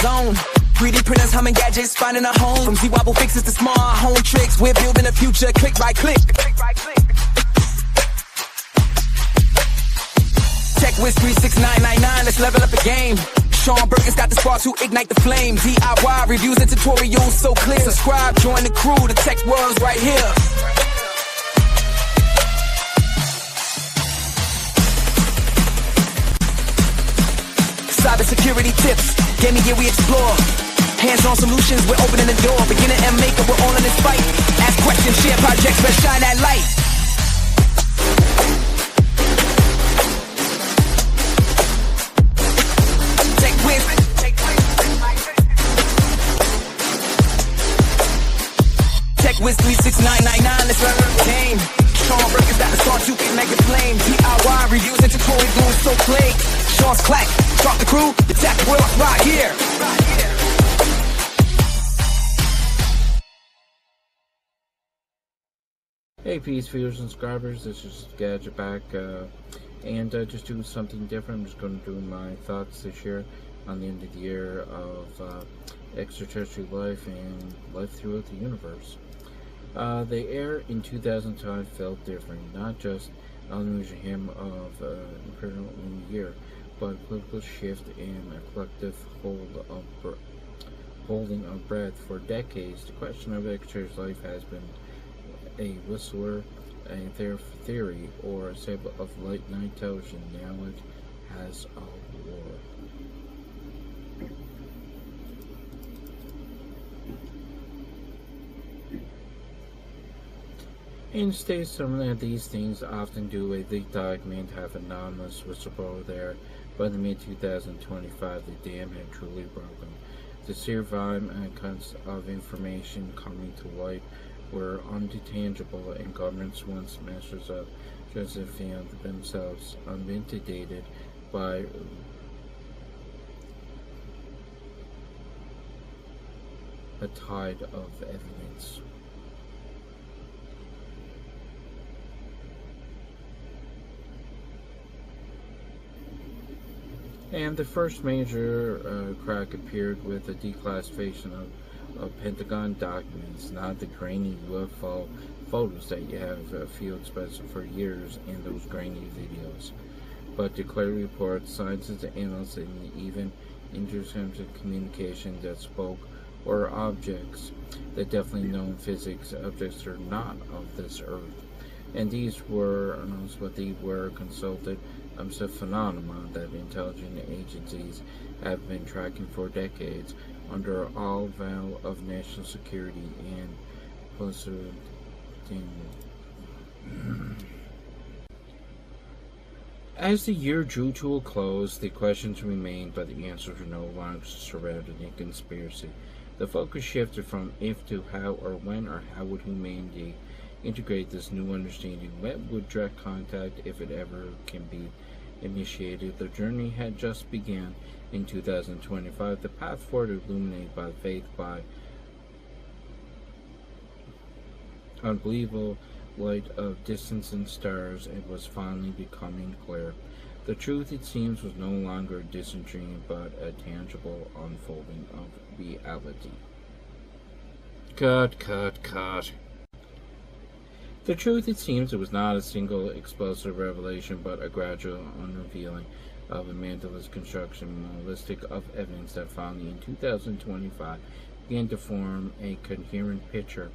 zone. 3D printers, humming gadgets, finding a home. From Z-Wobble fixes to smart home tricks, we're building the future, click by click. TechWiz3699, let's level up the game. Shawn has got the spark to ignite the flame. DIY reviews and tutorials so clear. Subscribe, join the crew, the tech world's right here. Cybersecurity tips, gaming gear we explore. Hands-on solutions, we're opening the door. Beginner and maker, we're all in this fight. Ask questions, share projects, let's shine that light. TechWiz3699, let's learn the game. Shawn has got the start to ignite the flame. DIY reviews and tutorials so play. Shawn's clack, talk the crew, the tech world right here. Hey peace viewers and subscribers, this is Gadget back and just doing something different. I'm just going to do my thoughts this year on the end of the year of extraterrestrial life and life throughout the universe. The air in 2005 felt different, not just an illusion hymn of Imperial New Year, but a political shift and a collective holding of breath. For decades, the question of extraterrestrial life has been a whistleblower, a theory, or a symbol of late night television. Now it has a war. In states, some of these things often do a leaked document, have an anonymous whistleblower there. By the mid-2025, the dam had truly broken. The sheer volume and kinds of information coming to light were undetachable, and governments, once masters of justice, found themselves intimidated by a tide of evidence. And the first major crack appeared with the declassification of Pentagon documents, not the grainy UFO photos that you have field specified for years in those grainy videos, but declared reports, scientists, analysts, and even intercepted communication that spoke or objects that definitely known physics objects are not of this earth. And these were what they were consulted a phenomenon that intelligence agencies have been tracking for decades under all veil of national security and political. As the year drew to a close, the questions remained, but the answers were no longer surrounding a conspiracy. The focus shifted from if to how or when or how would humanity integrate this new understanding. When would direct contact, if it ever can be initiated? The journey had just begun in 2025. The path forward illuminated by faith, by unbelievable light of distance and stars, it was finally becoming clear. The truth, it seems, was no longer a distant dream, but a tangible unfolding of reality. Cut. The truth, it seems, it was not a single explosive revelation, but a gradual unrevealing of a mandalist construction, monolithic of evidence that finally in 2025 began to form a coherent picture.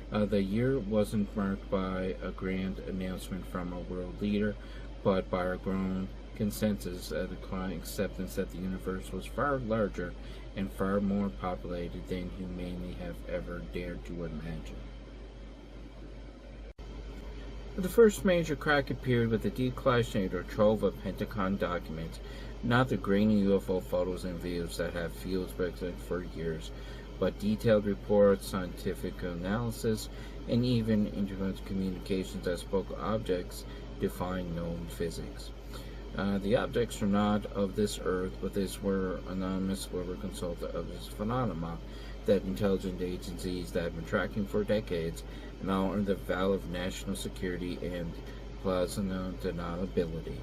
The year wasn't marked by a grand announcement from a world leader, but by a growing consensus, a declining acceptance that the universe was far larger and far more populated than humanity have ever dared to imagine. The first major crack appeared with the declassified trove of Pentagon documents, not the grainy UFO photos and videos that have field speculated for years, but detailed reports, scientific analysis, and even internet communications that spoke of objects defying known physics. The objects were not of this earth, but these were anonymous, were consulted of this phenomenon that intelligence agencies that have been tracking for decades now are the veil of national security and plausible deniability.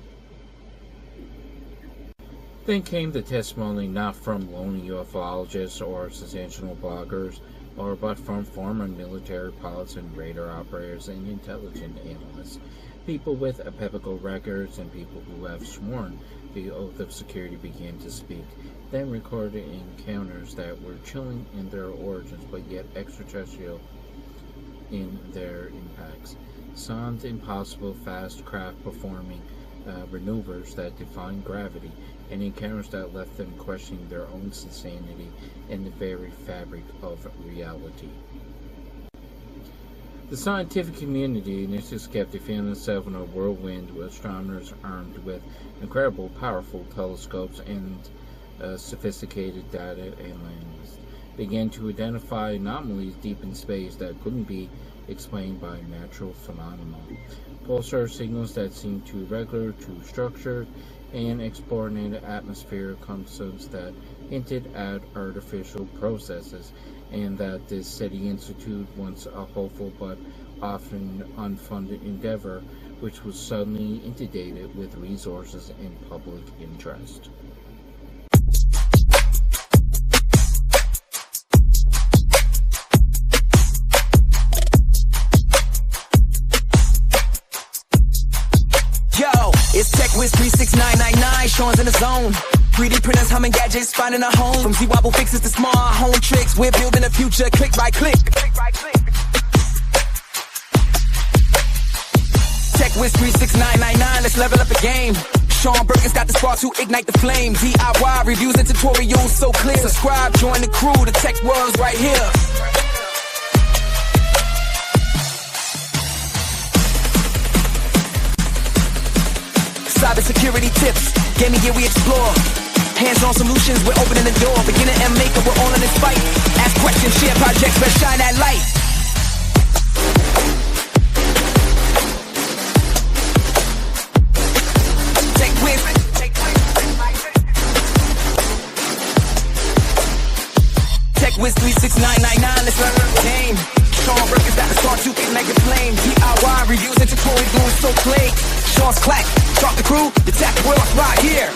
Then came the testimony not from lone ufologists or sensational bloggers, but from former military pilots and radar operators and intelligence analysts, people with biblical records and people who have sworn the oath of security began to speak, then recorded encounters that were chilling in their origins but yet extraterrestrial in their impacts. Shawn's impossible fast craft performing maneuvers that defied gravity, and encounters that left them questioning their own sanity and the very fabric of reality. The scientific community, initially skeptic, found itself in a whirlwind with astronomers armed with incredible, powerful telescopes and sophisticated data analysts began to identify anomalies deep in space that couldn't be explained by natural phenomena. Pulsar signals that seemed too regular, too structured, and exploring atmospheric concepts that hinted at artificial processes, and that this SETI Institute, once a hopeful but often unfunded endeavor, which was suddenly inundated with resources and public interest. Yo, it's TechWiz3699, Shawn's in the zone. 3D printers, humming gadgets, finding a home. From Z-wobble fixes to smart home tricks, we're building the future, click by click. TechWiz3699, let's level up the game. Shawn Burton's got the spark to ignite the flame. DIY reviews and tutorials so clear. Subscribe, join the crew, the tech world's right here. Cybersecurity tips, gaming gear we explore. Hands-on solutions, we're opening the door. Beginner and maker, we're all in this fight. Ask questions, share projects, let's shine that light. TechWiz3699, let's learn the game. Shawn Burton's got the start to ignite the flame. DIY reviews and tutorials doing so clean. Shawn's clack, talk the crew, the tech world's right here.